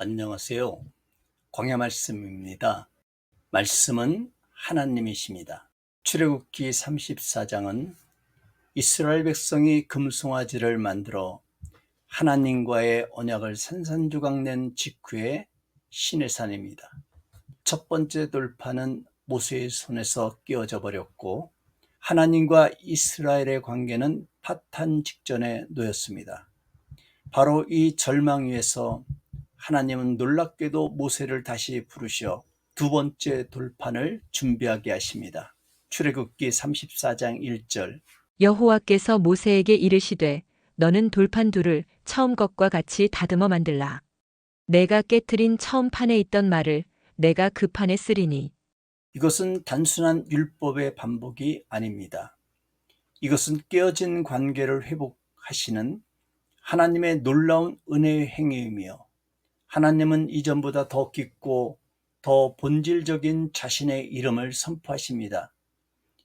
안녕하세요. 광야 말씀입니다. 말씀은 하나님이십니다. 출애굽기 34장은 이스라엘 백성이 금송아지를 만들어 하나님과의 언약을 산산조각 낸 직후의 시내산입니다. 첫 번째 돌파는 모세의 손에서 끼어져 버렸고 하나님과 이스라엘의 관계는 파탄 직전에 놓였습니다. 바로 이 절망 위에서 하나님은 놀랍게도 모세를 다시 부르셔 두 번째 돌판을 준비하게 하십니다. 출애굽기 34장 1절. 여호와께서 모세에게 이르시되 너는 돌판 둘을 처음 것과 같이 다듬어 만들라. 내가 깨트린 처음 판에 있던 말을 내가 그 판에 쓰리니. 이것은 단순한 율법의 반복이 아닙니다. 이것은 깨어진 관계를 회복하시는 하나님의 놀라운 은혜의 행위이며 하나님은 이전보다 더 깊고 더 본질적인 자신의 이름을 선포하십니다.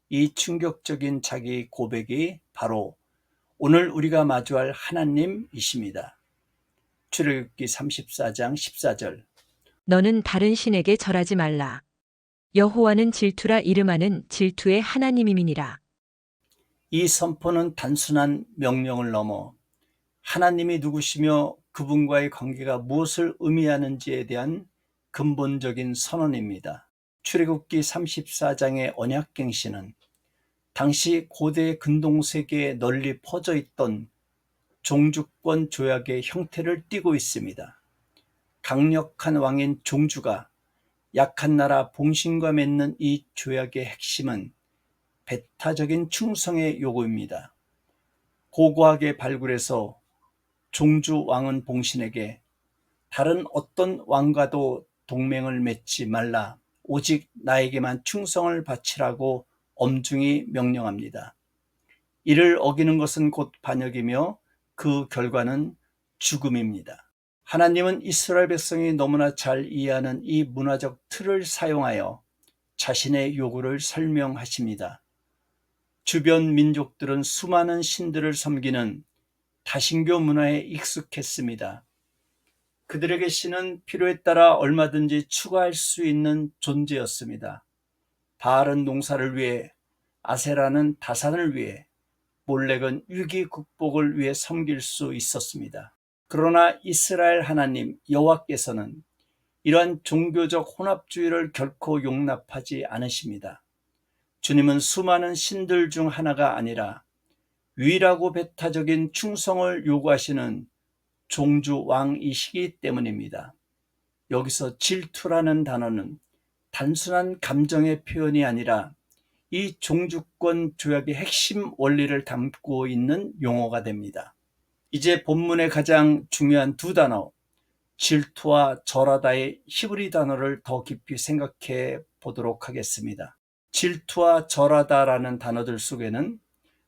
이 충격적인 자기 고백이 바로 오늘 우리가 마주할 하나님이십니다. 출애굽기 34장 14절. 너는 다른 신에게 절하지 말라. 여호와는 질투라 이름하는 질투의 하나님임이니라. 이 선포는 단순한 명령을 넘어 하나님이 누구시며 그분과의 관계가 무엇을 의미하는지에 대한 근본적인 선언입니다. 출애굽기 34장의 언약갱신은 당시 고대 근동세계에 널리 퍼져 있던 종주권 조약의 형태를 띠고 있습니다. 강력한 왕인 종주가 약한 나라 봉신과 맺는 이 조약의 핵심은 배타적인 충성의 요구입니다. 고고하게 발굴해서 종주 왕은 봉신에게 다른 어떤 왕과도 동맹을 맺지 말라, 오직 나에게만 충성을 바치라고 엄중히 명령합니다. 이를 어기는 것은 곧 반역이며 그 결과는 죽음입니다. 하나님은 이스라엘 백성이 너무나 잘 이해하는 이 문화적 틀을 사용하여 자신의 요구를 설명하십니다. 주변 민족들은 수많은 신들을 섬기는 다신교 문화에 익숙했습니다. 그들에게 신은 필요에 따라 얼마든지 추가할 수 있는 존재였습니다. 바알은 농사를 위해, 아세라는 다산을 위해, 몰렉은 위기 극복을 위해 섬길 수 있었습니다. 그러나 이스라엘 하나님 여호와께서는 이러한 종교적 혼합주의를 결코 용납하지 않으십니다. 주님은 수많은 신들 중 하나가 아니라 유일하고 배타적인 충성을 요구하시는 종주 왕이시기 때문입니다. 여기서 질투라는 단어는 단순한 감정의 표현이 아니라 이 종주권 조약의 핵심 원리를 담고 있는 용어가 됩니다. 이제 본문의 가장 중요한 두 단어, 질투와 절하다의 히브리 단어를 더 깊이 생각해 보도록 하겠습니다. 질투와 절하다라는 단어들 속에는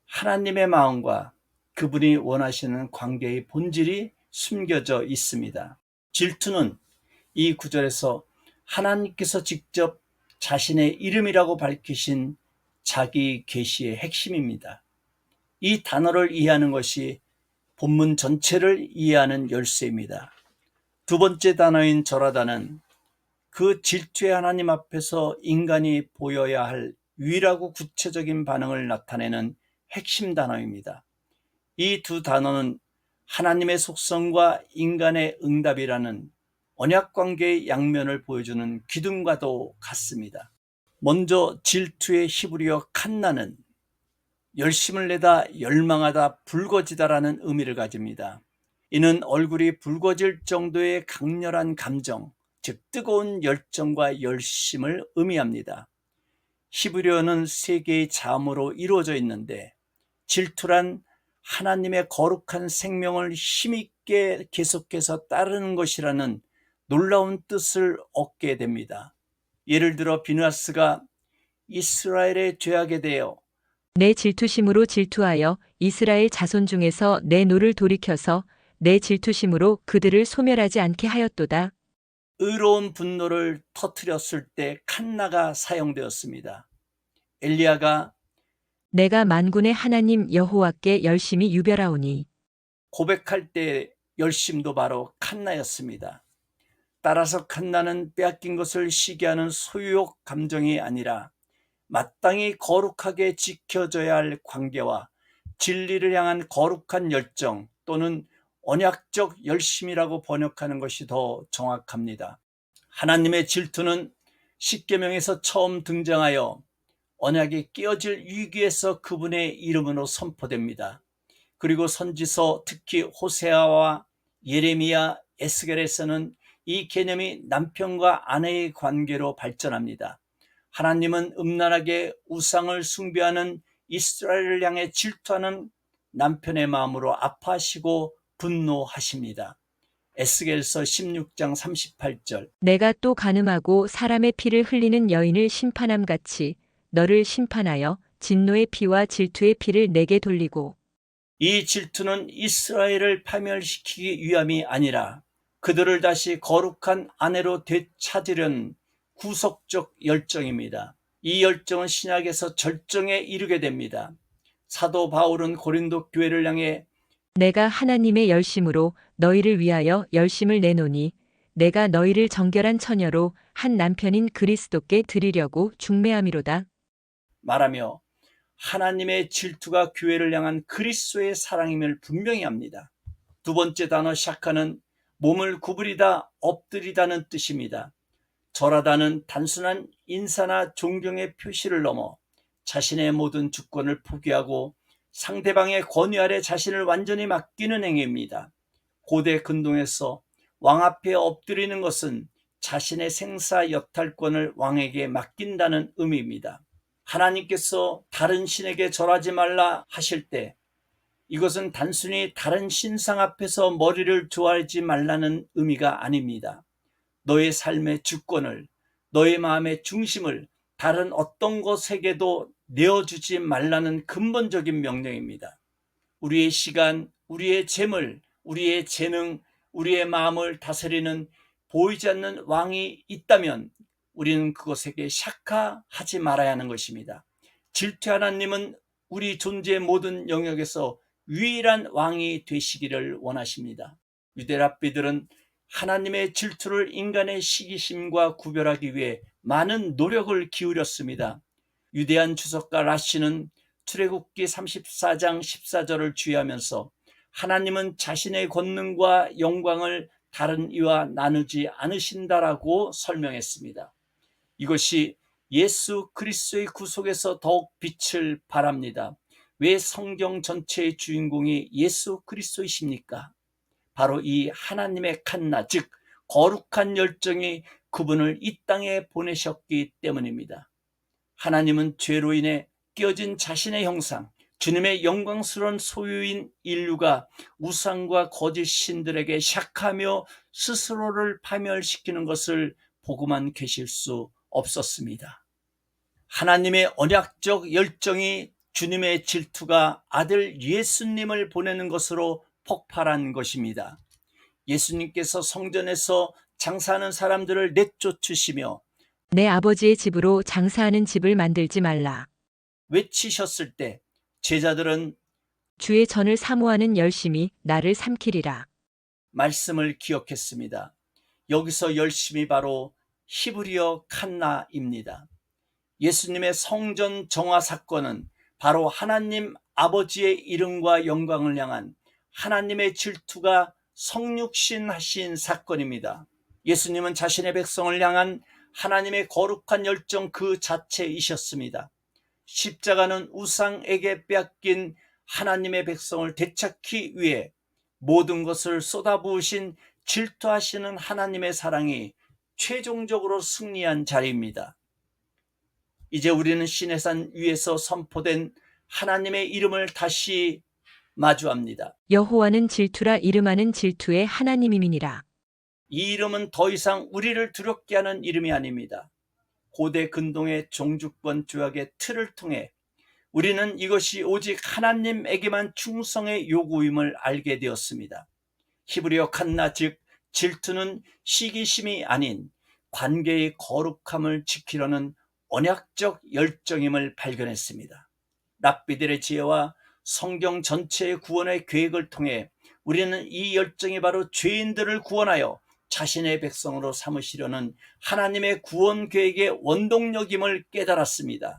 하나님의 마음과 그분이 원하시는 관계의 본질이 숨겨져 있습니다. 질투는 이 구절에서 하나님께서 직접 자신의 이름이라고 밝히신 자기 계시의 핵심입니다. 이 단어를 이해하는 것이 본문 전체를 이해하는 열쇠입니다. 두 번째 단어인 절하다는 그 질투의 하나님 앞에서 인간이 보여야 할 유일하고 구체적인 반응을 나타내는 핵심 단어입니다. 이 두 단어는 하나님의 속성과 인간의 응답이라는 언약관계의 양면을 보여주는 기둥과도 같습니다. 먼저 질투의 히브리어 칸나는 열심을 내다, 열망하다, 붉어지다라는 의미를 가집니다. 이는 얼굴이 붉어질 정도의 강렬한 감정, 즉 뜨거운 열정과 열심을 의미합니다. 히브리어는 세 개의 자음으로 이루어져 있는데 질투란 하나님의 거룩한 생명을 힘있게 계속해서 따르는 것이라는 놀라운 뜻을 얻게 됩니다. 예를 들어 비느하스가 이스라엘의 죄악에 대하여 내 질투심으로 질투하여 이스라엘 자손 중에서 내 노를 돌이켜서 내 질투심으로 그들을 소멸하지 않게 하였도다. 의로운 분노를 터뜨렸을 때 칸나가 사용되었습니다. 엘리야가 내가 만군의 하나님 여호와께 열심히 유별하오니. 고백할 때 열심도 바로 칸나였습니다. 따라서 칸나는 빼앗긴 것을 시기하는 소유욕 감정이 아니라 마땅히 거룩하게 지켜져야 할 관계와 진리를 향한 거룩한 열정 또는 언약적 열심이라고 번역하는 것이 더 정확합니다. 하나님의 질투는 십계명에서 처음 등장하여 언약이 깨어질 위기에서 그분의 이름으로 선포됩니다. 그리고 선지서 특히 호세아와 예레미야, 에스겔에서는 이 개념이 남편과 아내의 관계로 발전합니다. 하나님은 음란하게 우상을 숭배하는 이스라엘을 향해 질투하는 남편의 마음으로 아파하시고 분노하십니다. 에스겔서 16장 38절. 내가 또 간음하고 사람의 피를 흘리는 여인을 심판함 같이 너를 심판하여 진노의 피와 질투의 피를 내게 돌리고. 이 질투는 이스라엘을 파멸시키기 위함이 아니라 그들을 다시 거룩한 아내로 되찾으려는 구속적 열정입니다. 이 열정은 신약에서 절정에 이르게 됩니다. 사도 바울은 고린도 교회를 향해 내가 하나님의 열심으로 너희를 위하여 열심을 내노니 내가 너희를 정결한 처녀로 한 남편인 그리스도께 드리려고 중매함이로다. 말하며 하나님의 질투가 교회를 향한 그리스도의 사랑임을 분명히 합니다. 두 번째 단어 샤카는 몸을 구부리다, 엎드리다는 뜻입니다. 절하다는 단순한 인사나 존경의 표시를 넘어 자신의 모든 주권을 포기하고 상대방의 권위 아래 자신을 완전히 맡기는 행위입니다. 고대 근동에서 왕 앞에 엎드리는 것은 자신의 생사 여탈권을 왕에게 맡긴다는 의미입니다. 하나님께서 다른 신에게 절하지 말라 하실 때 이것은 단순히 다른 신상 앞에서 머리를 조아리지 말라는 의미가 아닙니다. 너의 삶의 주권을, 너의 마음의 중심을 다른 어떤 것에게도 내어주지 말라는 근본적인 명령입니다. 우리의 시간, 우리의 재물, 우리의 재능, 우리의 마음을 다스리는 보이지 않는 왕이 있다면 우리는 그것에게 샥하하지 말아야 하는 것입니다. 질투 하나님은 우리 존재의 모든 영역에서 유일한 왕이 되시기를 원하십니다. 유대 랍비들은 하나님의 질투를 인간의 시기심과 구별하기 위해 많은 노력을 기울였습니다. 유대한 주석가 라시는 출애굽기 34장 14절을 주의하면서 하나님은 자신의 권능과 영광을 다른 이와 나누지 않으신다라고 설명했습니다. 이것이 예수 그리스도의 구속에서 더욱 빛을 발합니다. 왜 성경 전체의 주인공이 예수 그리스도이십니까? 바로 이 하나님의 칸나, 즉 거룩한 열정이 그분을 이 땅에 보내셨기 때문입니다. 하나님은 죄로 인해 깨어진 자신의 형상, 주님의 영광스러운 소유인 인류가 우상과 거짓 신들에게 샥하며 스스로를 파멸시키는 것을 보고만 계실 수 없었습니다. 하나님의 언약적 열정이 주님의 질투가 아들 예수님을 보내는 것으로 폭발한 것입니다. 예수님께서 성전에서 장사하는 사람들을 내쫓으시며 내 아버지의 집으로 장사하는 집을 만들지 말라. 외치셨을 때 제자들은 주의 전을 사모하는 열심이 나를 삼키리라. 말씀을 기억했습니다. 여기서 열심히 바로 히브리어 칸나입니다. 예수님의 성전 정화 사건은 바로 하나님 아버지의 이름과 영광을 향한 하나님의 질투가 성육신하신 사건입니다. 예수님은 자신의 백성을 향한 하나님의 거룩한 열정 그 자체이셨습니다. 십자가는 우상에게 빼앗긴 하나님의 백성을 되찾기 위해 모든 것을 쏟아부으신 질투하시는 하나님의 사랑이 최종적으로 승리한 자리입니다. 이제 우리는 시내산 위에서 선포된 하나님의 이름을 다시 마주합니다. 여호와는 질투라 이름하는 질투의 하나님임이니라. 이 이름은 더 이상 우리를 두렵게 하는 이름이 아닙니다. 고대 근동의 종주권 조약의 틀을 통해 우리는 이것이 오직 하나님에게만 충성의 요구임을 알게 되었습니다. 히브리어 칸나, 즉 질투는 시기심이 아닌 관계의 거룩함을 지키려는 언약적 열정임을 발견했습니다. 랍비들의 지혜와 성경 전체의 구원의 계획을 통해 우리는 이 열정이 바로 죄인들을 구원하여 자신의 백성으로 삼으시려는 하나님의 구원 계획의 원동력임을 깨달았습니다.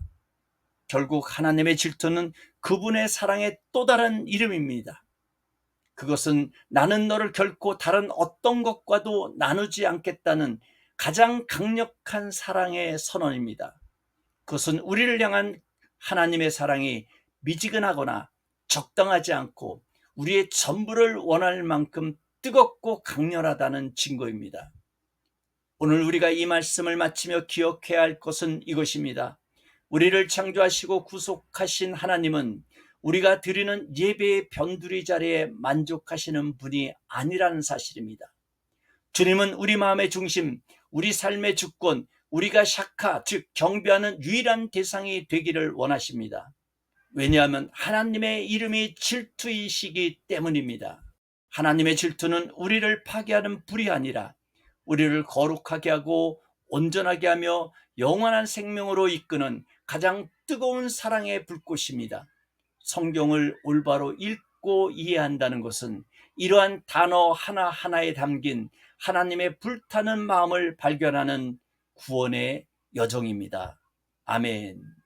결국 하나님의 질투는 그분의 사랑의 또 다른 이름입니다. 그것은 나는 너를 결코 다른 어떤 것과도 나누지 않겠다는 가장 강력한 사랑의 선언입니다. 그것은 우리를 향한 하나님의 사랑이 미지근하거나 적당하지 않고 우리의 전부를 원할 만큼 뜨겁고 강렬하다는 증거입니다. 오늘 우리가 이 말씀을 마치며 기억해야 할 것은 이것입니다. 우리를 창조하시고 구속하신 하나님은 우리가 드리는 예배의 변두리 자리에 만족하시는 분이 아니라는 사실입니다. 주님은 우리 마음의 중심, 우리 삶의 주권, 우리가 샤카, 즉 경배하는 유일한 대상이 되기를 원하십니다. 왜냐하면 하나님의 이름이 질투이시기 때문입니다. 하나님의 질투는 우리를 파괴하는 불이 아니라 우리를 거룩하게 하고 온전하게 하며 영원한 생명으로 이끄는 가장 뜨거운 사랑의 불꽃입니다. 성경을 올바로 읽고 이해한다는 것은 이러한 단어 하나하나에 담긴 하나님의 불타는 마음을 발견하는 구원의 여정입니다. 아멘.